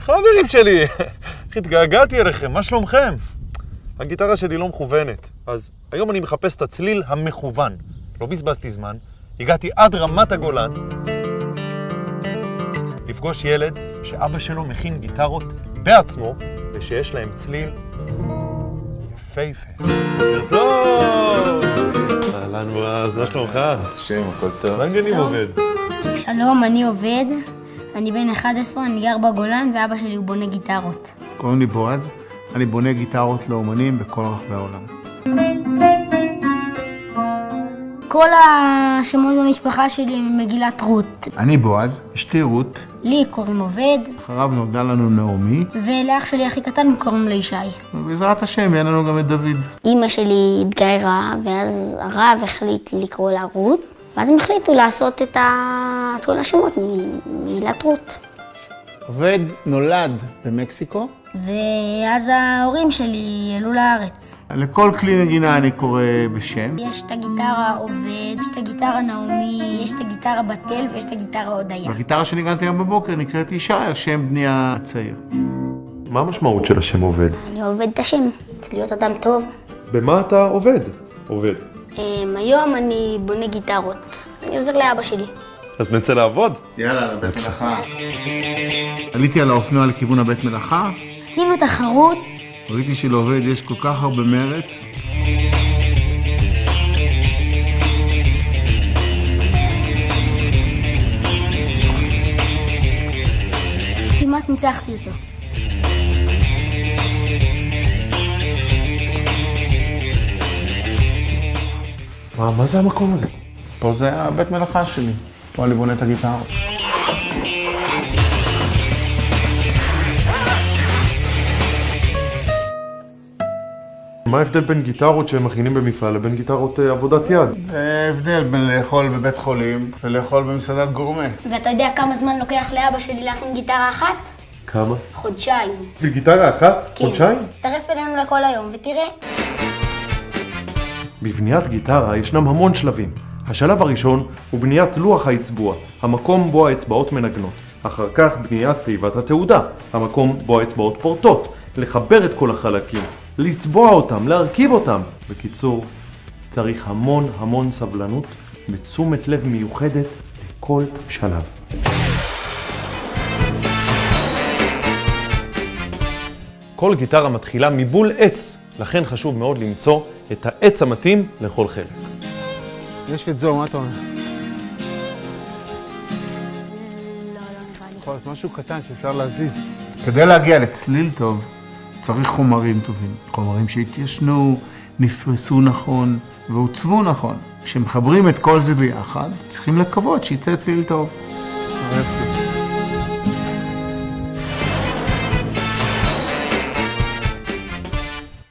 חברים שלי, איך התגעגעתי אליכם, מה שלומכם? הגיטרה שלי לא מכוונת, אז היום אני מחפש את הצליל המכוון. לא בזבזתי זמן, הגעתי עד רמת הגולן לפגוש ילד שאבא שלו מכין גיטרות בעצמו ושיש להם צליל יפהפה. טוב! אהלן ברז, מה שלומך? שם, הכל טוב. מה העניינים עובד? שלום, אני עובד. אני בן 11, אני גר בגולן ואבא שלי הוא בונה גיטרות. קוראים לי בועז, אני בונה גיטרות לאומנים בכל רחבי העולם. כל השמות במשפחה שלי הם מגילת רות. אני בועז, אשתי רות, לי קוראים עובד, אחריו נולדה לנו נעמי, ולאח שלי הכי קטן קוראים לו ישי. ובעזרת השם יהיה לנו גם את דוד. אמא שלי התגיירה, ואז הרב החליט לקרוא לה רות, ואז הם החליטו לעשות את כל השמות מגילת רות. עובד נולד במקסיקו. ואז ההורים שלי עלו לארץ. לכל כלי נגינה אני קורא בשם. יש את הגיטרה עובד, יש את הגיטרה נעמי, יש את הגיטרה בתל ויש את הגיטרה הודיה. והגיטרה שניגנתי היום בבוקר נקראת ישי על שם בני הצעיר. מה המשמעות של השם עובד? אני עובד את השם, להיות אדם טוב. במה אתה עובד? עובד. היום אני בונה גיטרות, אני עוזר לאבא שלי. אז נצא לעבוד? יאללה, לבית מלאכה. עליתי על האופנוע לכיוון הבית מלאכה. עשינו תחרות. ראיתי שלעובד יש כל כך הרבה מרץ. כמעט ניצחתי אותו. מה זה המקום הזה? פה זה הבית מלאכה שלי. פה אני בונה את הגיטרות. מה ההבדל בין גיטרות שהם מכינים במפעל לבין גיטרות עבודת יד? הבדל בין לאכול בבית חולים ולאכול במסעדת גורמה. ואתה יודע כמה זמן לוקח לאבא שלי להכין גיטרה אחת? כמה? חודשיים. בשביל גיטרה אחת? כן. חודשיים? תצטרף אלינו לכל היום ותראה. בבניית גיטרה ישנם המון שלבים. השלב הראשון הוא בניית לוח האצבוע, המקום בו האצבעות מנגנות. אחר כך בניית תיבת התעודה, המקום בו האצבעות פורטות. לחבר את כל החלקים, לצבוע אותם, להרכיב אותם. בקיצור, צריך המון סבלנות ותשומת לב מיוחדת לכל שלב. כל גיטרה מתחילה מבול עץ, לכן חשוב מאוד למצוא את העץ המתאים לכל חלק. יש את זו, מה אתה אומר? יכול להיות משהו קטן שאפשר להזיז. כדי להגיע לצליל טוב, צריך חומרים טובים. חומרים שהתיישנו, נפרסו נכון והוצבו נכון. כשמחברים את כל זה ביחד, צריכים לקוות שיצא צליל טוב.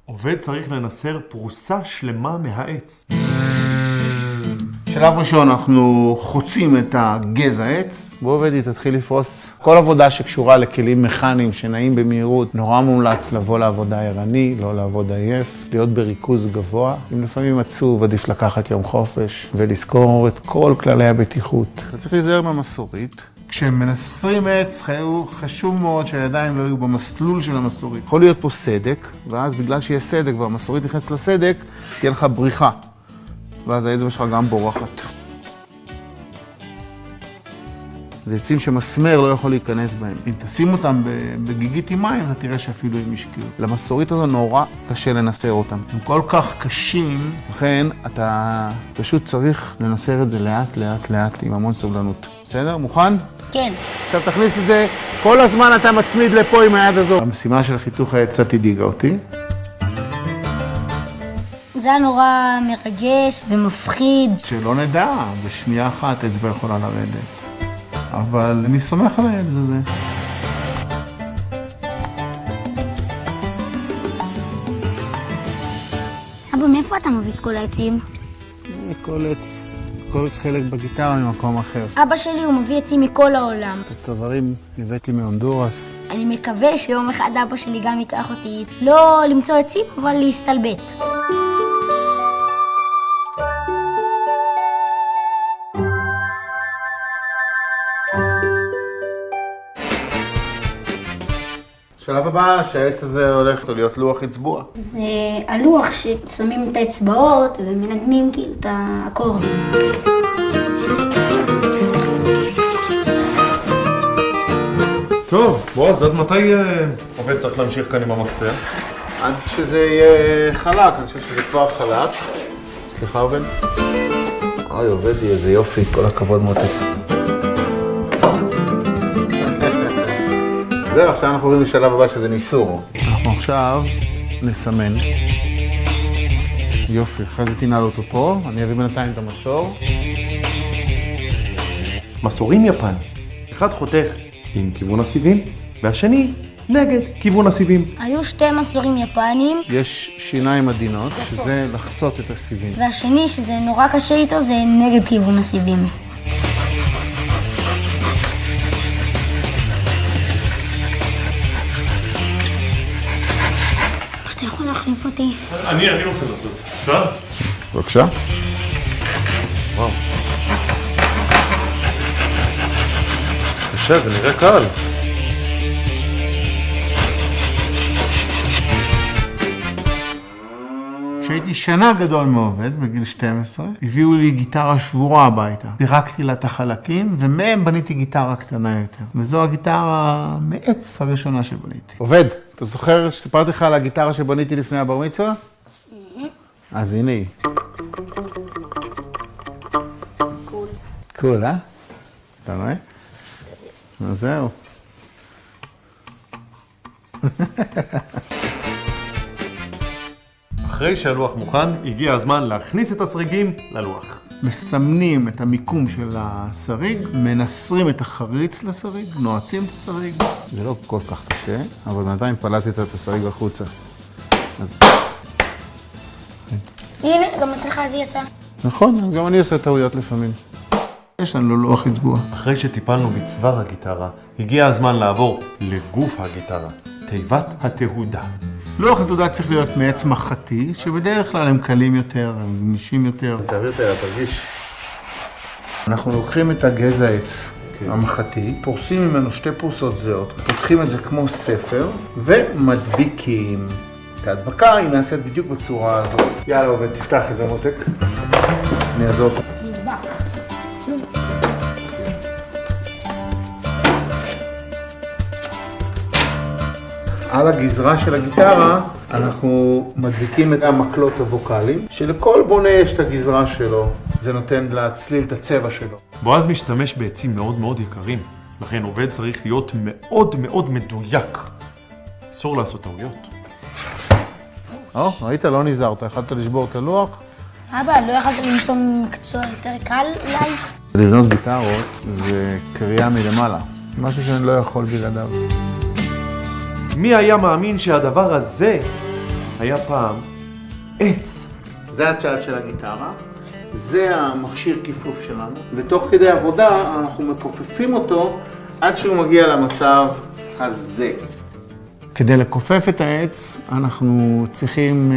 עובד צריך לנסר פרוסה שלמה מהעץ. שלב ראשון אנחנו חוצים את הגזע העץ. בוא עובדי, תתחיל לפרוס. כל עבודה שקשורה לכלים מכניים שנעים במהירות, נורא מומלץ לבוא לעבודה ערני, לא לעבוד עייף, להיות בריכוז גבוה. אם לפעמים עצוב, עדיף לקחת יום חופש ולזכור את כל כללי הבטיחות. אתה צריך להיזהר מהמסורית. כשמנסרים עץ, חשוב מאוד שהידיים לא יהיו במסלול של המסורית. יכול להיות פה סדק, ואז בגלל שיש סדק והמסורית נכנס לסדק, תהיה לך בריחה. ואז האצבע שלך גם בורחת. זה עצים שמסמר לא יכול להיכנס בהם. אם תשים אותם בגיגית עם מים, אתה תראה שאפילו הם ישקיעו. למסורית הזו נורא קשה לנסר אותם. הם כל כך קשים, לכן אתה פשוט צריך לנסר את זה לאט עם המון סבלנות. בסדר? מוכן? כן. עכשיו תכניס את זה, כל הזמן אתה מצמיד לפה עם היד הזו. המשימה של חיתוך העץ קצת הדאיגה אותי. זה היה נורא מרגש ומפחיד. שלא נדע, בשנייה אחת אצבע יכולה לרדת. אבל אני סומך על הילד הזה. אבא, מאיפה אתה מביא את כל העצים? כל עץ, כל חלק בגיטרה ממקום אחר. אבא שלי הוא מביא עצים מכל העולם. את הצווארים הבאתי מהונדורס. אני מקווה שיום אחד אבא שלי גם ייקח אותי, לא למצוא עצים, אבל להסתלבט. שלב הבא שהעץ הזה הולך להיות לוח אצבוע. זה הלוח ששמים את האצבעות ומנגנים כאילו את האקורדים. טוב, בועז, עד מתי עובד צריך להמשיך כאן עם המקצוע? עד שזה יהיה חלק, אני חושב שזה כבר חלק. סליחה, עובד? אוי, עובד לי, איזה יופי, כל הכבוד מותק. זהו, עכשיו אנחנו עוברים לשלב הבא שזה ניסור. אנחנו עכשיו נסמן. יופי, אחרי זה תנעל אותו פה, אני אביא בינתיים את המסור. מסורים יפן. אחד חותך עם כיוון הסיבים, והשני נגד כיוון הסיבים. היו שתי מסורים יפניים. יש שיניים עדינות, שזה לחצות את הסיבים. והשני, שזה נורא קשה איתו, זה נגד כיוון הסיבים. אתה יכול להחליף אותי? אני רוצה לעשות. אפשר? בבקשה. וואו. קשה, זה נראה קל. כשהייתי שנה גדול מעובד, בגיל 12, הביאו לי גיטרה שבורה הביתה. פירקתי לה את החלקים, ומהם בניתי גיטרה קטנה יותר. וזו הגיטרה מעץ הראשונה שבניתי. עובד, אתה זוכר שסיפרתי לך על הגיטרה שבניתי לפני הבר מצווה? אז הנה היא. קול, אה? אתה רואה? אז זהו. אחרי שהלוח מוכן, הגיע הזמן להכניס את הסריגים ללוח. מסמנים את המיקום של הסריג, מנסרים את החריץ לסריג, נועצים את הסריג. זה לא כל כך קשה, אבל בינתיים פלטת את הסריג החוצה. אז... הנה, גם אצלך זה יצא. נכון, גם אני עושה טעויות לפעמים. יש לנו לוח אצבוע. אחרי שטיפלנו בצוואר הגיטרה, הגיע הזמן לעבור לגוף הגיטרה, תיבת התהודה. לוח התהודה צריך להיות מעץ מחתי, שבדרך כלל הם קלים יותר, הם גמישים יותר. תעביר את היד, תרגיש. אנחנו לוקחים את הגזע העץ המחתי, פורסים ממנו שתי פרוסות זהות, פותחים את זה כמו ספר, ומדביקים. את ההדבקה היא נעשית בדיוק בצורה הזאת. יאללה עובד, תפתח את זה מותק. אני אעזור אותך. על הגזרה של הגיטרה אנחנו מדביקים את המקלות הווקליים, שלכל בונה יש את הגזרה שלו. זה נותן לצליל את הצבע שלו. בועז משתמש בעצים מאוד מאוד יקרים, לכן עובד צריך להיות מאוד מאוד מדויק. אסור לעשות טעויות. ראית? לא נזהרת, יכלת לשבור את הלוח. אבא, לא יכולת למצוא מקצוע יותר קל אולי? לבנות גיטרות זה קריאה מלמעלה, משהו שאני לא יכול בלעדיו. מי היה מאמין שהדבר הזה היה פעם עץ? זה הצ'אט של הגיטרה, זה המכשיר כיפוף שלנו, ותוך כדי עבודה אנחנו מכופפים אותו עד שהוא מגיע למצב הזה. כדי לכופף את העץ אנחנו צריכים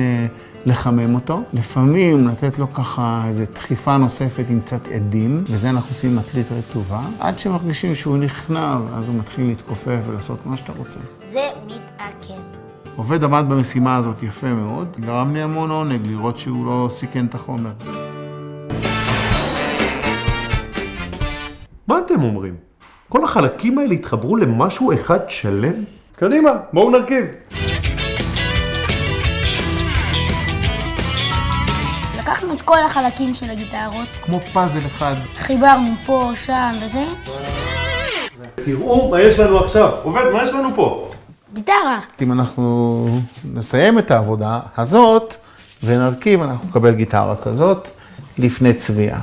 לחמם אותו, לפעמים לתת לו ככה איזו דחיפה נוספת עם קצת עדים, וזה אנחנו עושים מטלית רטובה, עד שמרגישים שהוא נכנע, אז הוא מתחיל להתכופף ולעשות מה שאתה רוצה. זה מתעקם. עובד עמד במשימה הזאת יפה מאוד, גרם לי המון עונג לראות שהוא לא סיכן את החומר. מה אתם אומרים? כל החלקים האלה התחברו למשהו אחד שלם? קדימה, בואו נרכיב. לקחנו את כל החלקים של הגיטרות, כמו פאזל אחד. חיברנו פה, שם וזה. תראו מה יש לנו עכשיו. עובד, מה יש לנו פה? גיטרה. אם אנחנו נסיים את העבודה הזאת ונרכיב, אנחנו נקבל גיטרה כזאת לפני צביעה.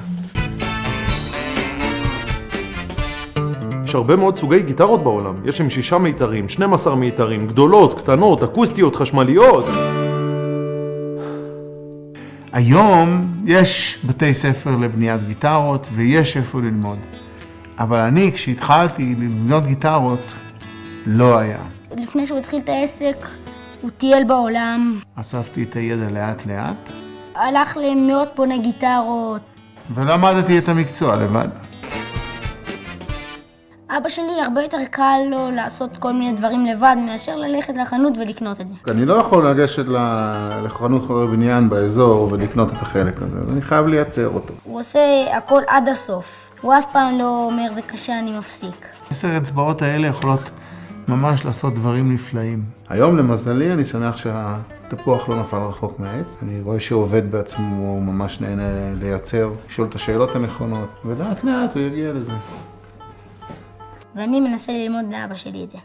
יש הרבה מאוד סוגי גיטרות בעולם. יש עם 6 מיתרים, 12 מיתרים, גדולות, קטנות, אקוסטיות, חשמליות. היום יש בתי ספר לבניית גיטרות ויש איפה ללמוד. אבל אני, כשהתחלתי לבנות גיטרות, לא היה. לפני שהוא התחיל את העסק, הוא טייל בעולם. אספתי את הידע לאט לאט. הלך למאות בוני גיטרות. ולמדתי את המקצוע לבד. אבא שלי הרבה יותר קל לו לעשות כל מיני דברים לבד מאשר ללכת לחנות ולקנות את זה. אני לא יכול לגשת לחנות חומרי בניין באזור ולקנות את החלק הזה, אני חייב לייצר אותו. הוא עושה הכל עד הסוף. הוא אף פעם לא אומר זה קשה, אני מפסיק. 10 אצבעות האלה יכולות ממש לעשות דברים נפלאים. היום למזלי אני שמח שהתפוח לא נפל רחוק מהעץ. אני רואה שהוא עובד בעצמו, הוא ממש נהנה לייצר, לשאול את השאלות הנכונות, ולאט לאט הוא יגיע לזה. ואני מנסה ללמוד לאבא שלי את זה.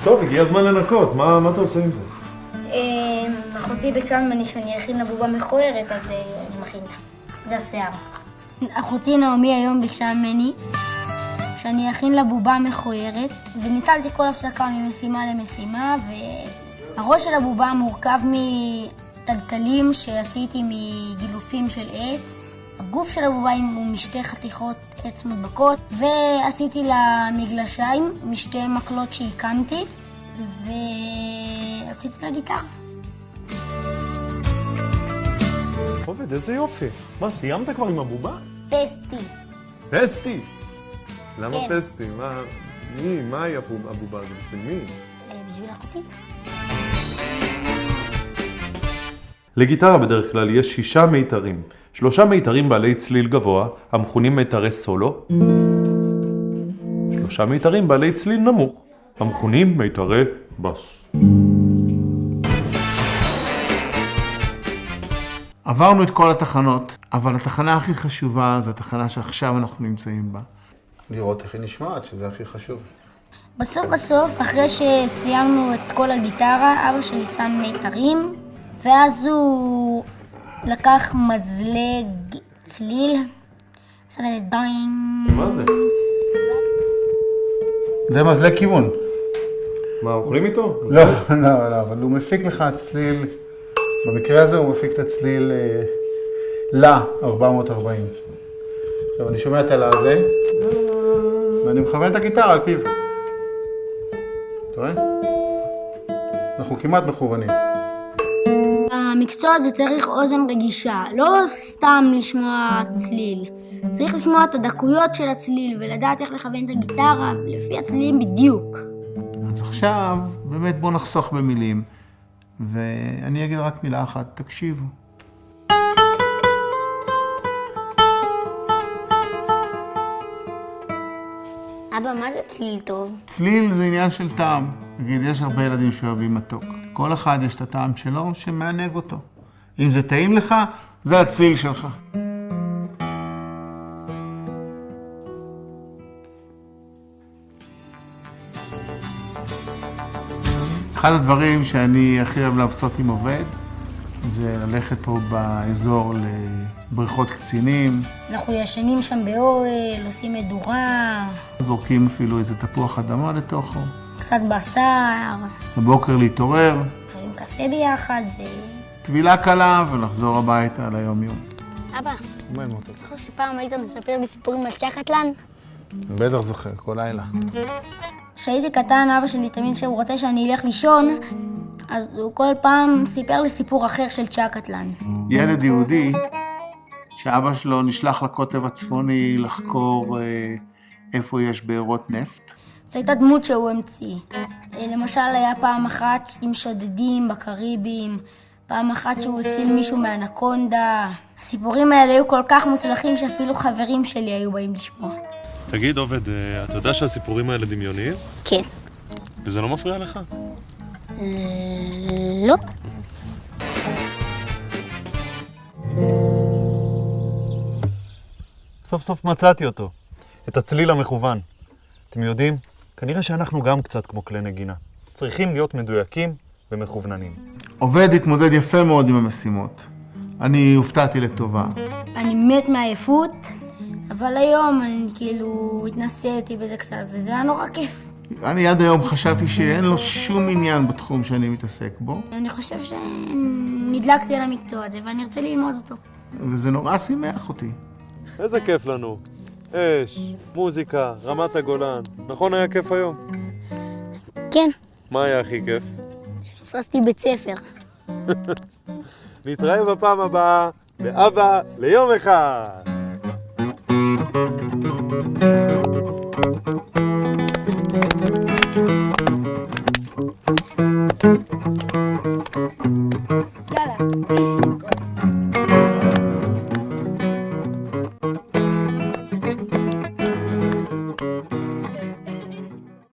טוב, הגיע הזמן לנקות, מה אתה עושה עם זה? אחותי ביקשה ממני שאני אכין לה בובה מכוערת, אז אני מכין לה. זה השיער. אחותי נעמי היום ביקשה ממני שאני אכין לה בובה מכוערת, וניצלתי כל הפסקה ממשימה למשימה, והראש של הבובה מורכב מטלטלים שעשיתי מגילופים של עץ. הגוף של הבובה הוא משתי חתיכות עץ מודבקות, ועשיתי לה מגלשיים משתי מקלות שהקמתי, ועשיתי לה גיטרה. עובד, איזה יופי. מה, סיימת כבר עם הבובה? פסטי. פסטי? למה כן. פסטי? מה היא הבובה הזאת? בשביל מי? בשביל אחותי. לגיטרה בדרך כלל יש 6 מיתרים. 3 מיתרים בעלי צליל גבוה, המכונים מיתרי סולו. 3 מיתרים בעלי צליל נמוך, המכונים מיתרי בס. עברנו את כל התחנות, אבל התחנה הכי חשובה זו התחנה שעכשיו אנחנו נמצאים בה. לראות איך היא נשמעת, שזה הכי חשוב. בסוף, אחרי שסיימנו את כל הגיטרה, אבא שלי שם מיתרים, ואז הוא לקח מזלג צליל, עשה לזה דיין. מה זה? זה מזלג כיוון. מה, אוכלים איתו? לא, אבל הוא מפיק לך צליל, במקרה הזה הוא מפיק את הצליל ל-440. עכשיו אני שומע את הלה הזה, ואני מכוון את הגיטרה על פיו. אתה רואה? אנחנו כמעט מכוונים. המקצוע הזה צריך אוזן רגישה, לא סתם לשמוע צליל. צריך לשמוע את הדקויות של הצליל ולדעת איך לכוון את הגיטרה לפי הצלילים בדיוק. אז עכשיו, באמת בוא נחסוך במילים, ואני אגיד רק מילה אחת, תקשיבו. אבא, מה זה צליל טוב? צליל זה עניין של טעם. נגיד, יש הרבה ילדים שאוהבים מתוק. כל אחד יש את הטעם שלו שמענג אותו. אם זה טעים לך, זה הצליל שלך. אחד הדברים שאני הכי אוהב להרצות עם עובד, זה ללכת פה באזור לבריכות קצינים. אנחנו ישנים שם באוהל, עושים מדורה. זורקים אפילו איזה תפוח אדמה לתוכו. קצת בשר. בבוקר להתעורר. עם קפה ביחד טבילה קלה ולחזור הביתה ליום יום. אבא, מה עם אותו? זוכר שפעם היית מספר לי סיפורים על צ'קטלן? בטח זוכר, כל לילה. כשהייתי קטן, אבא שלי תמיד שהוא רוצה שאני אלך לישון, אז הוא כל פעם סיפר לי סיפור אחר של צ'קטלן. ילד יהודי שאבא שלו נשלח לקוטב הצפוני לחקור איפה יש בארות נפט. זו הייתה דמות שהוא המציא. למשל, היה פעם אחת עם שודדים בקריבים, פעם אחת שהוא הציל מישהו מאנקונדה. הסיפורים האלה היו כל כך מוצלחים שאפילו חברים שלי היו באים לשמוע. תגיד, עובד, אתה יודע שהסיפורים האלה דמיוניים? כן. וזה לא מפריע לך? לא. סוף סוף מצאתי אותו. את הצליל המכוון. אתם יודעים, כנראה שאנחנו גם קצת כמו כלי נגינה. צריכים להיות מדויקים ומכווננים. עובד התמודד יפה מאוד עם המשימות. אני הופתעתי לטובה. אני מת מעייפות, אבל היום אני כאילו התנסיתי בזה קצת, וזה היה נורא כיף. אני עד היום חשבתי שאין לו שום עניין בתחום שאני מתעסק בו. אני חושב שנדלקתי על המקצוע הזה ואני ארצה ללמוד אותו. וזה נורא שימח אותי. איזה כיף לנו. אש, מוזיקה, רמת הגולן. נכון היה כיף היום? כן. מה היה הכי כיף? שפספסתי בית ספר. נתראה בפעם הבאה באבא ליום אחד.